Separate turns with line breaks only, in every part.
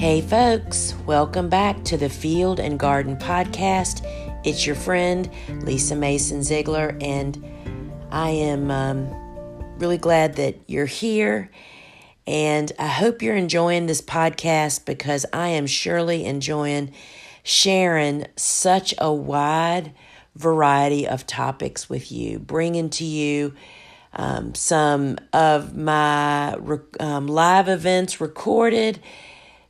Hey folks, welcome back to the Field and Garden Podcast. It's your friend Lisa Mason Ziegler, and I am really glad that you're here. And I hope you're enjoying this podcast because I am surely enjoying sharing such a wide variety of topics with you, bringing to you some of my live events recorded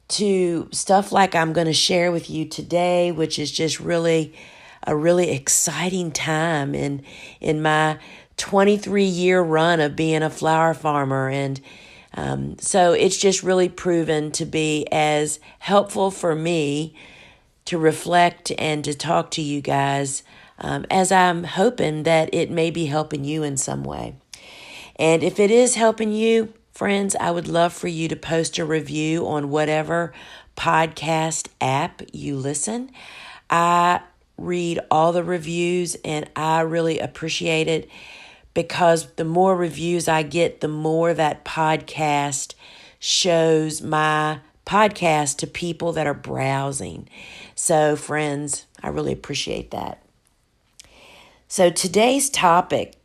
to stuff like I'm going to share with you today, which is just really a really exciting time in my 23-year run of being a flower farmer. And so it's just really proven to be as helpful for me to reflect and to talk to you guys as I'm hoping that it may be helping you in some way. And if it is helping you, friends, I would love for you to post a review on whatever podcast app you listen. I read all the reviews and I really appreciate it because the more reviews I get, the more that podcast shows my podcast to people that are browsing. So, friends, I really appreciate that. So today's topic,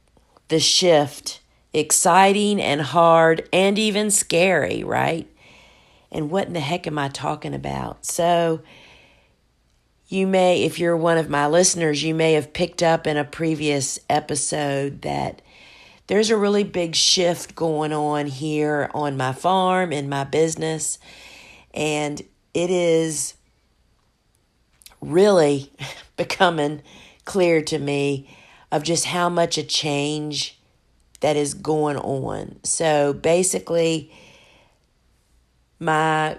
the shift, exciting and hard and even scary, right? And what in the heck am I talking about? So you may, if you're one of my listeners, you may have picked up in a previous episode that there's a really big shift going on here on my farm, in my business, and it is really becoming clear to me of just how much a change that is going on. So basically, my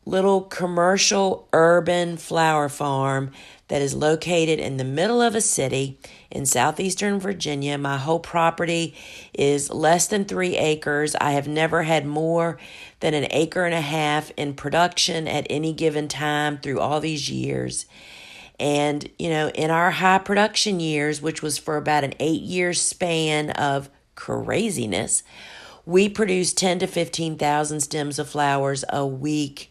little commercial urban flower farm that is located in the middle of a city in southeastern Virginia, my whole property is less than 3 acres. I have never had more than 1.5 acres in production at any given time through all these years. And, you know, in our high production years, which was for about an 8-year span of craziness, we produce 10 to 15,000 stems of flowers a week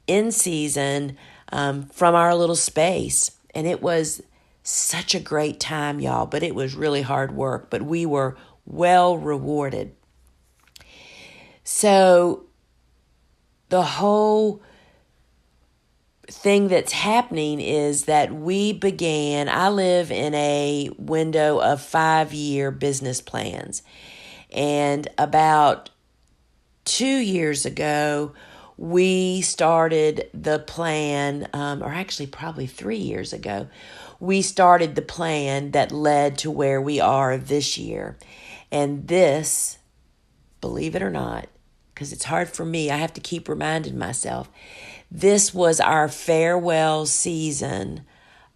in season from our little space. And it was such a great time, y'all, but it was really hard work, but we were well rewarded. So the whole thing that's happening is that I live in a window of 5-year business plans. And about 2 years ago, we started the plan, or actually probably 3 years ago, we started the plan that led to where we are this year. And this, believe it or not, because it's hard for me, I have to keep reminding myself, this was our farewell season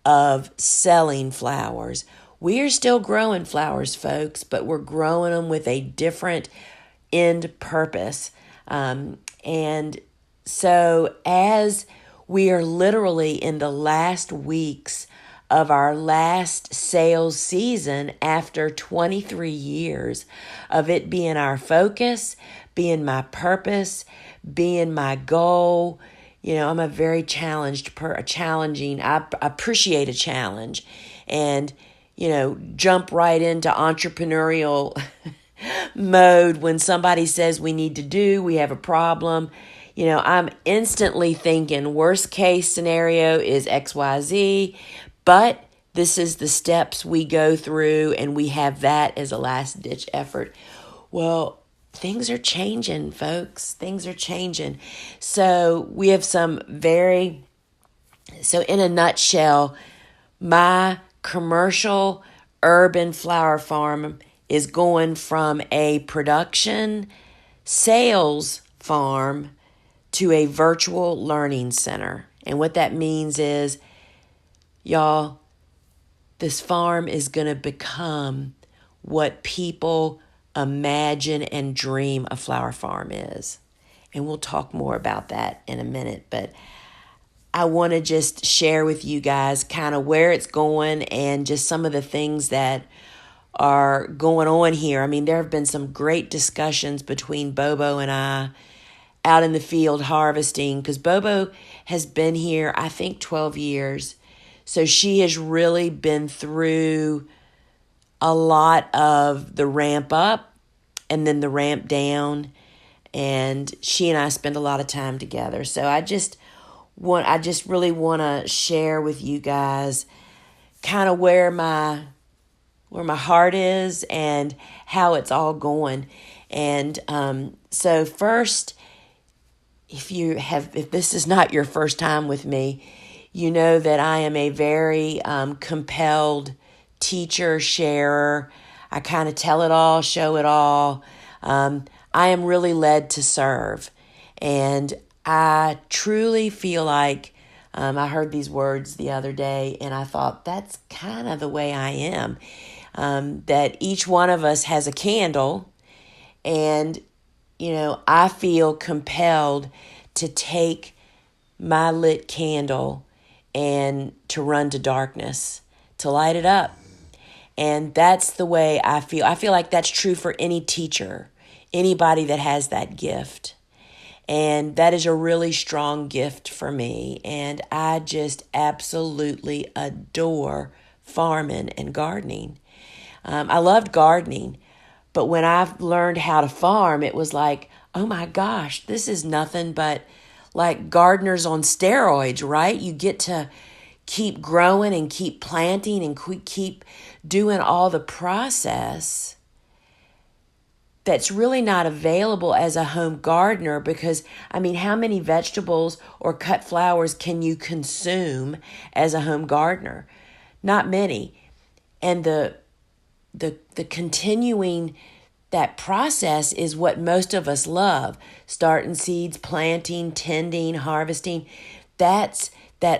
of selling flowers. We are still growing flowers, folks, but we're growing them with a different end purpose. And so as we are literally in the last weeks of our last sales season after 23 years of it being our focus, being my purpose, being my goal. You know, I'm a very challenging, I appreciate a challenge and, you know, jump right into entrepreneurial mode when somebody says we have a problem. You know, I'm instantly thinking worst case scenario is XYZ, but this is the steps we go through and we have that as a last ditch effort. Well, things are changing, folks. Things are changing. So we have so in a nutshell, my commercial urban flower farm is going from a production sales farm to a virtual learning center. And what that means is, y'all, this farm is going to become what people imagine and dream a flower farm is. And we'll talk more about that in a minute. But I want to just share with you guys kind of where it's going and just some of the things that are going on here. I mean, there have been some great discussions between Bobo and I out in the field harvesting, because Bobo has been here, I think, 12 years. So she has really been through a lot of the ramp up and then the ramp down. And she and I spend a lot of time together. So I just really want to share with you guys kind of where my heart is and how it's all going. And so first, if this is not your first time with me, you know that I am a very compelled teacher, sharer. I kind of tell it all, show it all. I am really led to serve. And I truly feel like, I heard these words the other day and I thought that's kind of the way I am. That each one of us has a candle, and, I feel compelled to take my lit candle and to run to darkness, to light it up. And that's the way I feel. I feel like that's true for any teacher, anybody that has that gift. And that is a really strong gift for me. And I just absolutely adore farming and gardening. I loved gardening, but when I learned how to farm, it was like, oh my gosh, this is nothing but like gardeners on steroids, right? You get to keep growing and keep planting and keep doing all the process that's really not available as a home gardener, because, how many vegetables or cut flowers can you consume as a home gardener? Not many. And the continuing that process is what most of us love. Starting seeds, planting, tending, harvesting. That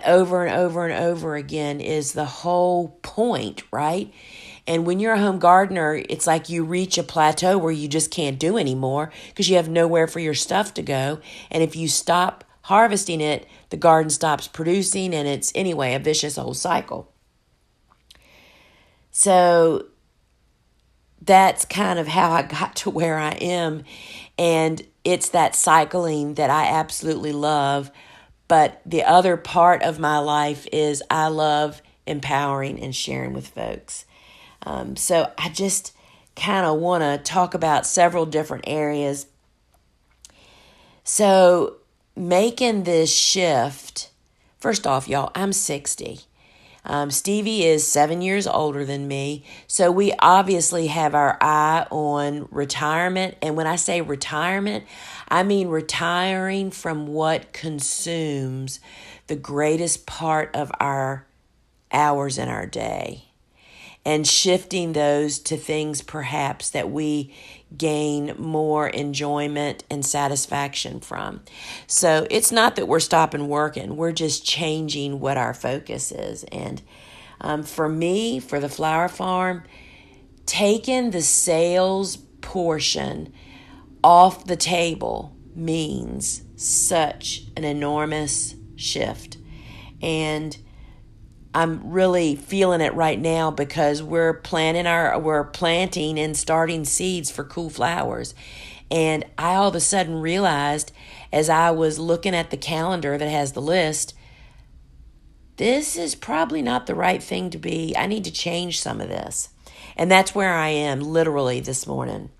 over and over and over again is the whole point, right? And when you're a home gardener, it's like you reach a plateau where you just can't do anymore because you have nowhere for your stuff to go. And if you stop harvesting it, the garden stops producing, and it's, anyway, a vicious old cycle. So that's kind of how I got to where I am. And it's that cycling that I absolutely love. But the other part of my life is I love empowering and sharing with folks. So I just kind of want to talk about several different areas. So making this shift, first off, y'all, I'm 60. Stevie is 7 years older than me. So we obviously have our eye on retirement. And when I say retirement, I mean retiring from what consumes the greatest part of our hours in our day, and shifting those to things perhaps that we gain more enjoyment and satisfaction from. So it's not that we're stopping working, we're just changing what our focus is. And for me, for the flower farm, taking the sales portion off the table means such an enormous shift. And I'm really feeling it right now because we're planting and starting seeds for cool flowers. And I all of a sudden realized, as I was looking at the calendar that has the list, this is probably not the right thing to be. I need to change some of this. And that's where I am literally this morning.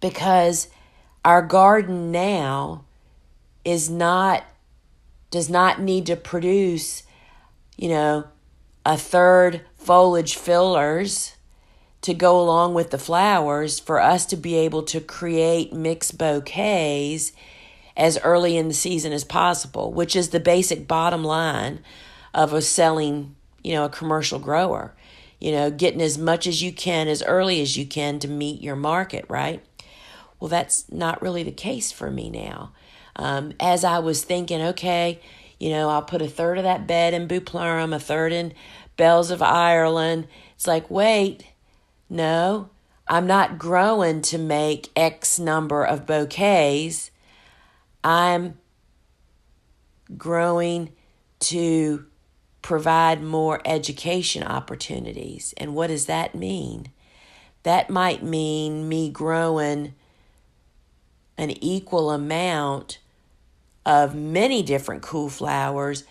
Because our garden now does not need to produce a third foliage fillers to go along with the flowers for us to be able to create mixed bouquets as early in the season as possible, which is the basic bottom line of a selling, a commercial grower, getting as much as you can as early as you can to meet your market, right? Well, that's not really the case for me now. As I was thinking, okay, I'll put a third of that bed in Buplurum, a third in Bells of Ireland. It's like, wait, no, I'm not growing to make X number of bouquets. I'm growing to provide more education opportunities. And what does that mean? That might mean me growing an equal amount of many different cool flowers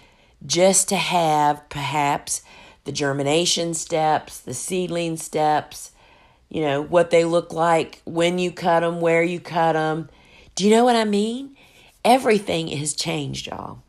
just to have perhaps the germination steps, the seedling steps, what they look like when you cut them, where you cut them. Do you know what I mean? Everything has changed, y'all.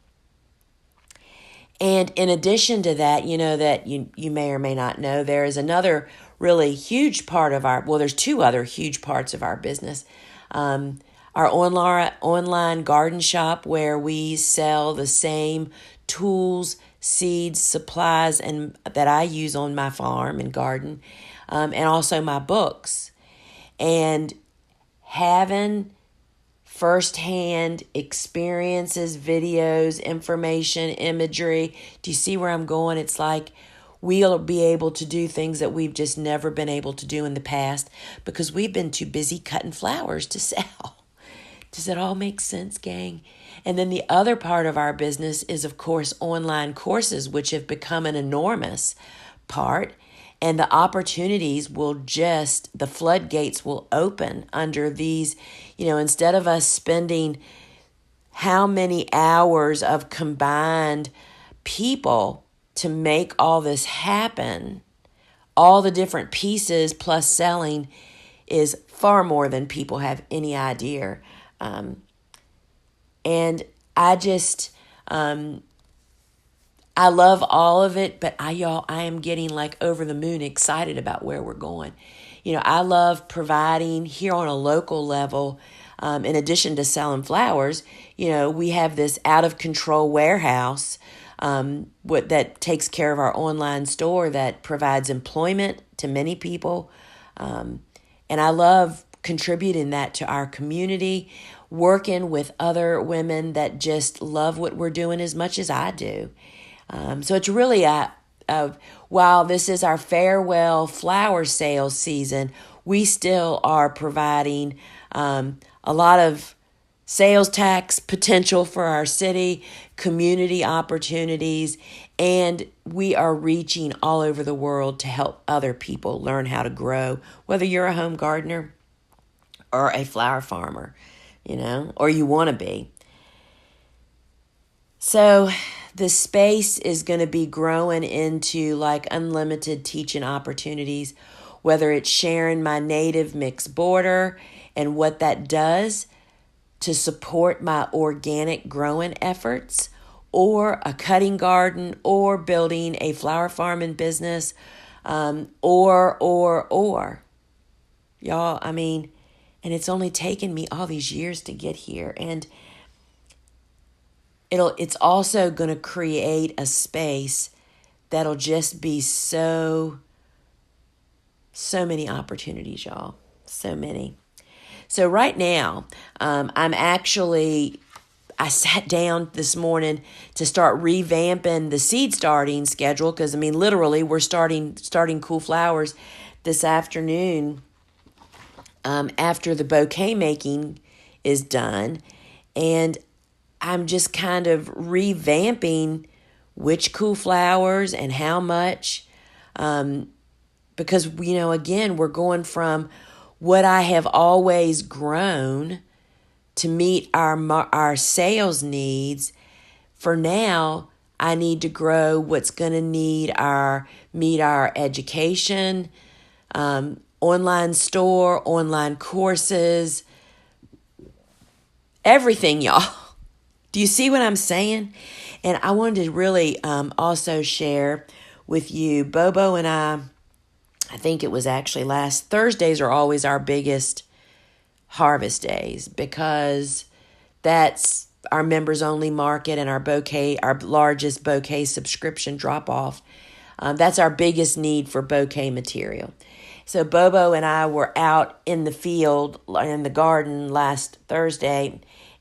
And in addition to that, that you may or may not know, there is another really huge part of there's two other huge parts of our business. Our online garden shop, where we sell the same tools, seeds, supplies, and that I use on my farm and garden, and also my books. And having firsthand experiences, videos, information, imagery. Do you see where I'm going? It's like we'll be able to do things that we've just never been able to do in the past because we've been too busy cutting flowers to sell. Does it all make sense, gang? And then the other part of our business is, of course, online courses, which have become an enormous part. And the opportunities the floodgates will open under these, instead of us spending how many hours of combined people to make all this happen, all the different pieces plus selling is far more than people have any idea. And I just, I love all of it, but I am getting like over the moon excited about where we're going. I love providing here on a local level. In addition to selling flowers, we have this out of control warehouse that takes care of our online store that provides employment to many people. And I love contributing that to our community, working with other women that just love what we're doing as much as I do. So it's really while this is our farewell flower sales season, we still are providing a lot of sales tax potential for our city, community opportunities, and we are reaching all over the world to help other people learn how to grow, whether you're a home gardener or a flower farmer, or you want to be. So the space is going to be growing into like unlimited teaching opportunities, whether it's sharing my native mixed border and what that does to support my organic growing efforts, or a cutting garden, or building a flower farming business, or. Y'all, and it's only taken me all these years to get here. And it's also going to create a space that'll just be so many opportunities, y'all. So many. So right now, I sat down this morning to start revamping the seed starting schedule because, literally we're starting Cool Flowers this afternoon after the bouquet making is done. And I'm just kind of revamping which Cool Flowers and how much because, again, we're going from what I have always grown to meet our sales needs. For now, I need to grow what's going to meet our education, online store, online courses, everything, y'all. Do you see what I'm saying? And I wanted to really also share with you, Bobo and I think it was actually last Thursdays are always our biggest harvest days because that's our members only market and our largest bouquet subscription drop off. That's our biggest need for bouquet material. So Bobo and I were out in the field, in the garden last Thursday,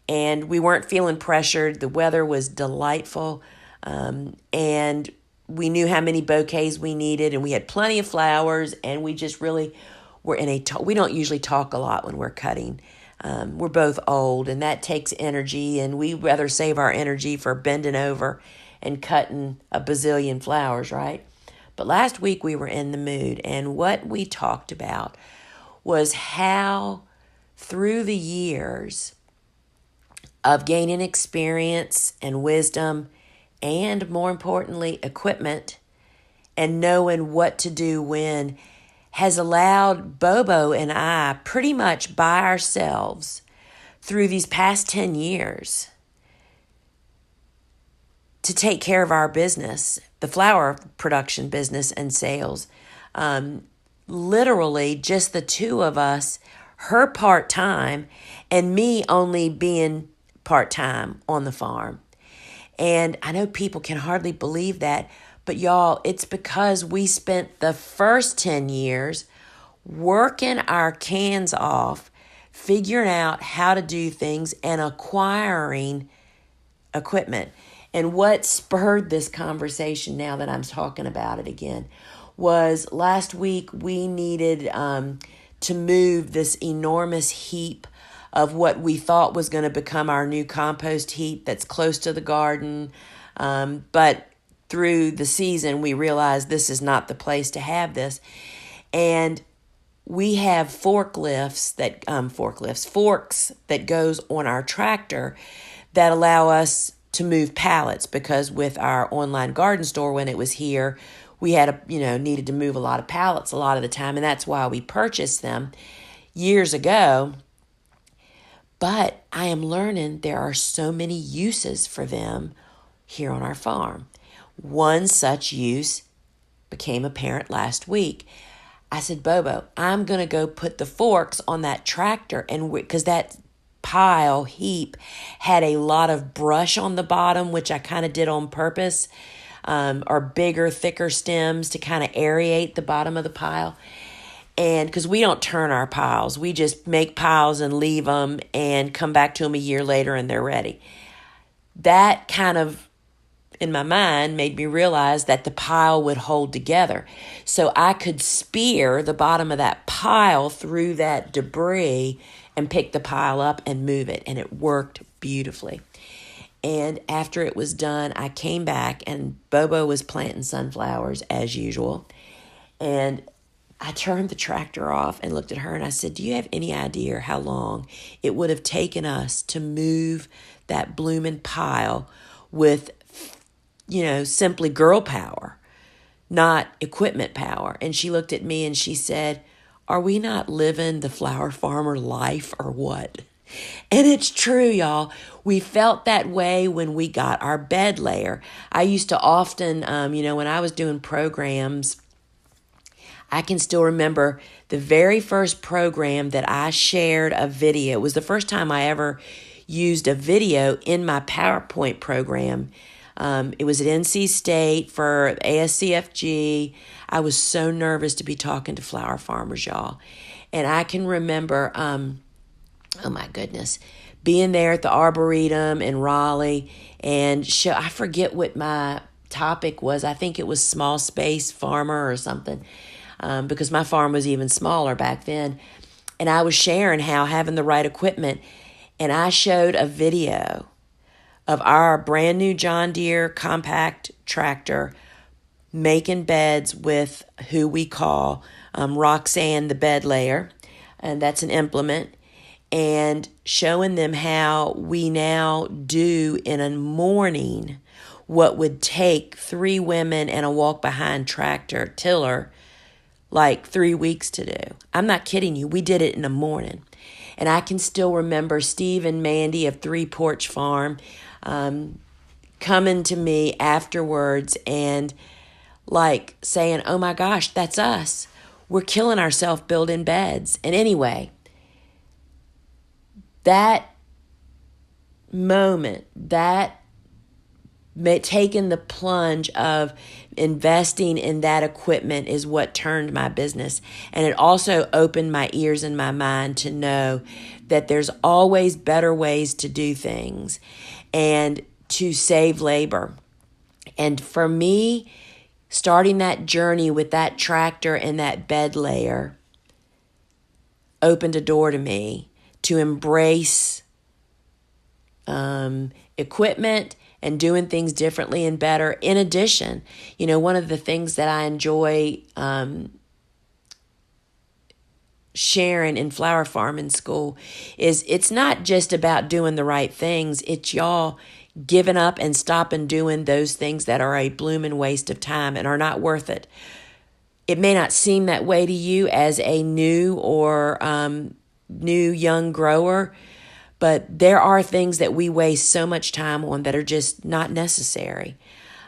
and we weren't feeling pressured. The weather was delightful, and we knew how many bouquets we needed, and we had plenty of flowers, and we just really were we don't usually talk a lot when we're cutting. We're both old, and that takes energy, and we rather save our energy for bending over and cutting a bazillion flowers, right? But last week we were in the mood, and what we talked about was how through the years of gaining experience and wisdom, and more importantly, equipment, and knowing what to do when, has allowed Bobo and I pretty much by ourselves through these past 10 years to take care of our business, the flower production business and sales. Literally just the two of us, her part-time and me only being part-time on the farm. And I know people can hardly believe that, but y'all, it's because we spent the first 10 years working our cans off, figuring out how to do things and acquiring equipment. And what spurred this conversation, now that I'm talking about it again, was last week we needed to move this enormous heap of what we thought was going to become our new compost heap that's close to the garden. But through the season, we realized this is not the place to have this. And we have forks that goes on our tractor that allow us to move pallets, because with our online garden store, when it was here, we had needed to move a lot of pallets a lot of the time, and that's why we purchased them years ago. But I am learning there are so many uses for them here on our farm. One such use became apparent last week. I said, Bobo, I'm going to go put the forks on that tractor, and because that heap had a lot of brush on the bottom, which I kind of did on purpose, or bigger, thicker stems to kind of aerate the bottom of the pile. And because we don't turn our piles, we just make piles and leave them and come back to them a year later and they're ready. That kind of, in my mind, made me realize that the pile would hold together. So I could spear the bottom of that pile through that debris and pick the pile up and move it. And it worked beautifully. And after it was done, I came back and Bobo was planting sunflowers as usual. And I turned the tractor off and looked at her and I said, do you have any idea how long it would have taken us to move that blooming pile with, simply girl power, not equipment power? And she looked at me and she said, are we not living the flower farmer life or what? And it's true, y'all. We felt that way when we got our bed layer. I used to often, when I was doing programs, I can still remember the very first program that I shared a video. It was the first time I ever used a video in my PowerPoint program. It was at NC State for ASCFG. I was so nervous to be talking to flower farmers, y'all. And I can remember, oh my goodness, being there at the Arboretum in Raleigh and I forget what my topic was. I think it was small space farmer or something. Because my farm was even smaller back then. And I was sharing how having the right equipment, and I showed a video of our brand new John Deere compact tractor making beds with who we call Roxanne the bed layer, and that's an implement, and showing them how we now do in a morning what would take 3 women and a walk-behind tractor tiller like 3 weeks to do. I'm not kidding you. We did it in the morning. And I can still remember Steve and Mandy of Three Porch Farm coming to me afterwards and saying, oh my gosh, that's us. We're killing ourselves building beds. And anyway, that moment, taking the plunge of investing in that equipment is what turned my business. And it also opened my ears and my mind to know that there's always better ways to do things and to save labor. And for me, starting that journey with that tractor and that bed layer opened a door to me to embrace equipment and doing things differently and better. In addition, one of the things that I enjoy sharing in Flower Farming School is it's not just about doing the right things. It's y'all giving up and stopping doing those things that are a blooming waste of time and are not worth it. It may not seem that way to you as a new or new young grower, but there are things that we waste so much time on that are just not necessary.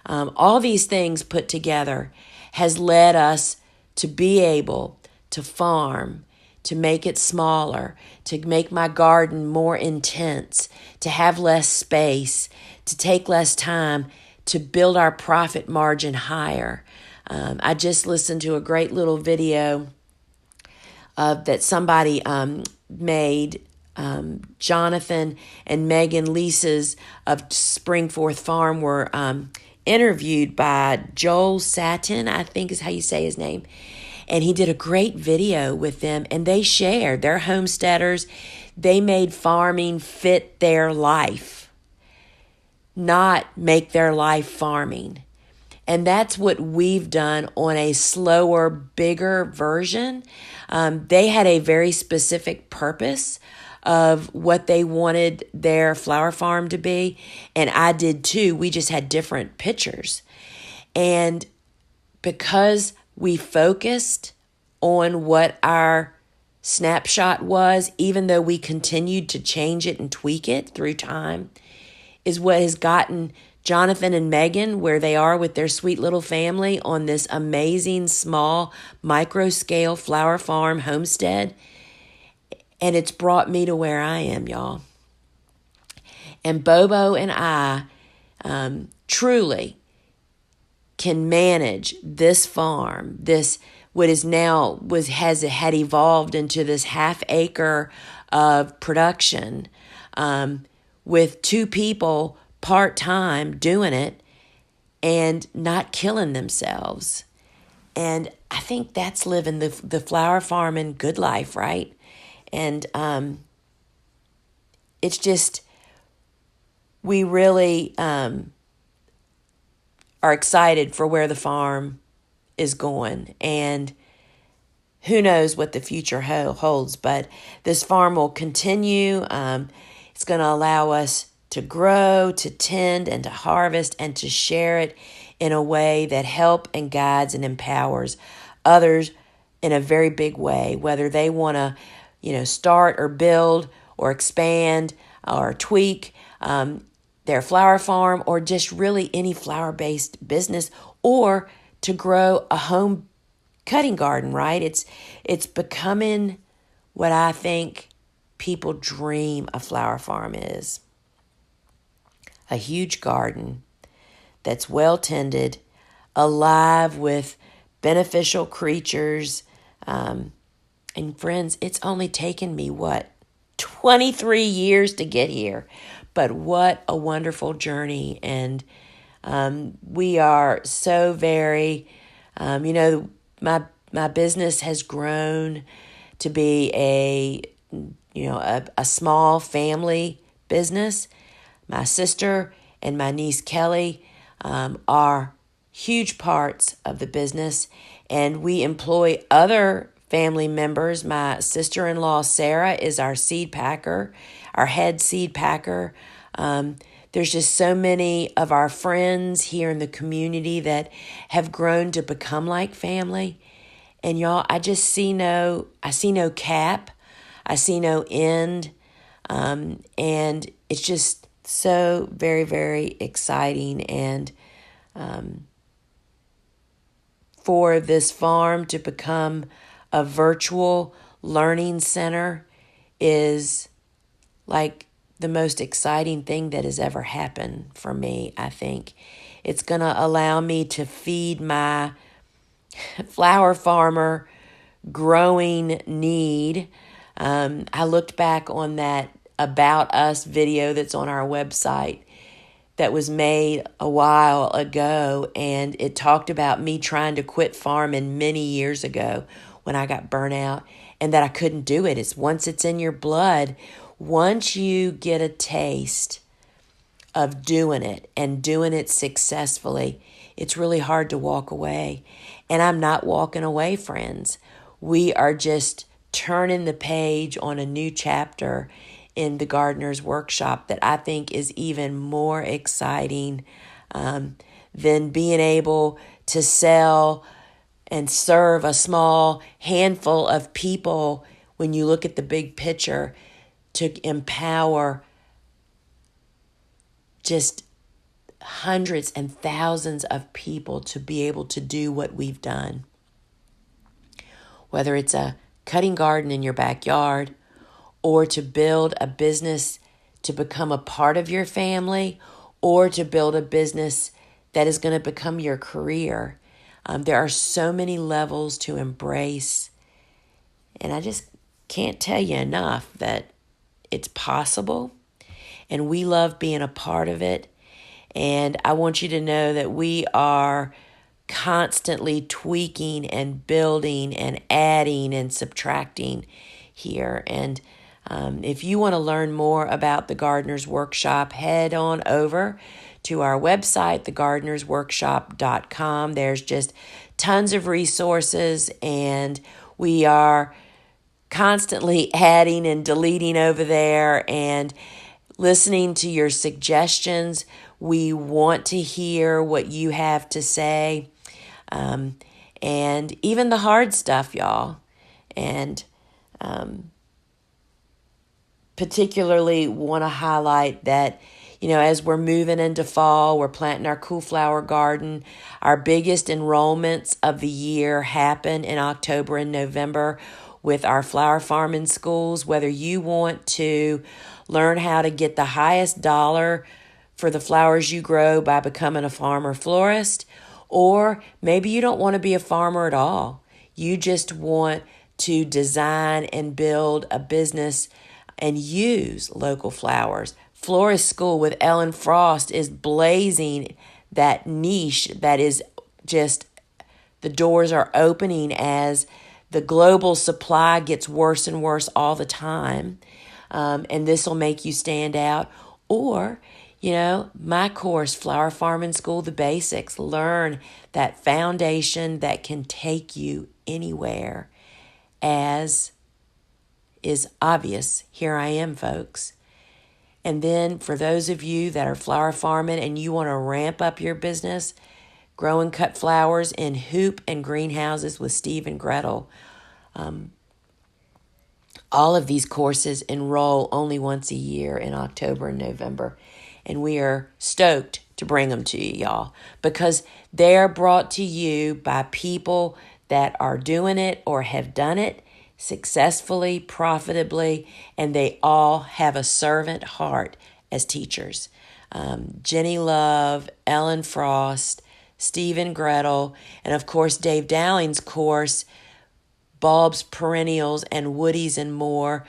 All these things put together has led us to be able to farm, to make it smaller, to make my garden more intense, to have less space, to take less time, to build our profit margin higher. I just listened to a great little video that somebody made. Jonathan and Megan Leases of Springforth Farm were interviewed by Joel Satin, I think is how you say his name. And he did a great video with them, and they shared their homesteaders. They made farming fit their life, not make their life farming. And that's what we've done on a slower, bigger version. They had a very specific purpose of what they wanted their flower farm to be, and I did too. We just had different pictures. And because we focused on what our snapshot was, even though we continued to change it and tweak it through time, is what has gotten Jonathan and Megan where they are with their sweet little family on this amazing small micro scale flower farm homestead. And it's brought me to where I am, y'all. And Bobo and I truly can manage this farm, this what is now had evolved into this half acre of production, with 2 people part-time doing it and not killing themselves. And I think that's living the flower farming good life, right? And it's just, we really are excited for where the farm is going. And who knows what the future holds, but this farm will continue. It's going to allow us to grow, to tend, and to harvest, and to share it in a way that help and guides and empowers others in a very big way, whether they want to, start or build or expand or tweak their flower farm, or just really any flower-based business, or to grow a home cutting garden, right? It's becoming what I think people dream a flower farm is. A huge garden that's well tended, alive with beneficial creatures. And friends, it's only taken me, 23 years to get here. But what a wonderful journey. And we are so very, my business has grown to be a small family business. My sister and my niece Kelly are huge parts of the business, and we employ other family members. My sister-in-law Sarah is our seed packer, our head seed packer. There's just so many of our friends here in the community that have grown to become like family. And y'all, I see no cap. I see no end. And it's just so very, very exciting. And for this farm to become a virtual learning center is like the most exciting thing that has ever happened for me, I think. It's going to allow me to feed my flower farmer growing need. I looked back on that About Us video that's on our website that was made a while ago, and it talked about me trying to quit farming many years ago when I got burnt out, and that I couldn't do it. It's once it's in your blood, once you get a taste of doing it and doing it successfully, it's really hard to walk away. And I'm not walking away, friends. We are just turning the page on a new chapter in the Gardener's Workshop that I think is even more exciting than being able to sell and serve a small handful of people when you look at the big picture, to empower just hundreds and thousands of people to be able to do what we've done. Whether it's a cutting garden in your backyard, or to build a business to become a part of your family, or to build a business that is going to become your career. There are so many levels to embrace. And I just can't tell you enough that it's possible. And we love being a part of it. And I want you to know that we are constantly tweaking and building and adding and subtracting here. And if you want to learn more about the Gardener's Workshop, head on over to our website, thegardenersworkshop.com. There's just tons of resources, and we are constantly adding and deleting over there and listening to your suggestions. We want to hear what you have to say, and even the hard stuff, y'all. And particularly want to highlight that, as we're moving into fall, we're planting our cool flower garden. Our biggest enrollments of the year happen in October and November with our flower farming schools. Whether you want to learn how to get the highest dollar for the flowers you grow by becoming a farmer florist, or maybe you don't want to be a farmer at all. You just want to design and build a business and use local flowers. Florist School with Ellen Frost is blazing that niche that is just, the doors are opening as the global supply gets worse and worse all the time. And this will make you stand out. Or, my course, Flower Farming School, The Basics. Learn that foundation that can take you anywhere, as is obvious. Here I am, folks. And then for those of you that are flower farming and you want to ramp up your business, grow and cut flowers in hoop and greenhouses with Steve and Gretel. All of these courses enroll only once a year in October and November. And we are stoked to bring them to you, y'all, because they're brought to you by people that are doing it or have done it successfully, profitably, and they all have a servant heart as teachers. Jenny Love, Ellen Frost, Steve and Gretel, and of course Dave Dowling's course, Bulbs, Perennials, and Woodies and More,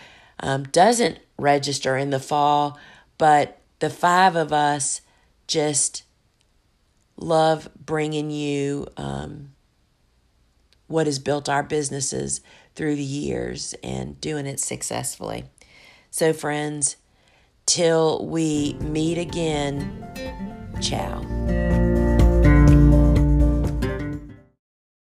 doesn't register in the fall, but the five of us just love bringing you what has built our businesses through the years and doing it successfully. So friends, till we meet again, ciao.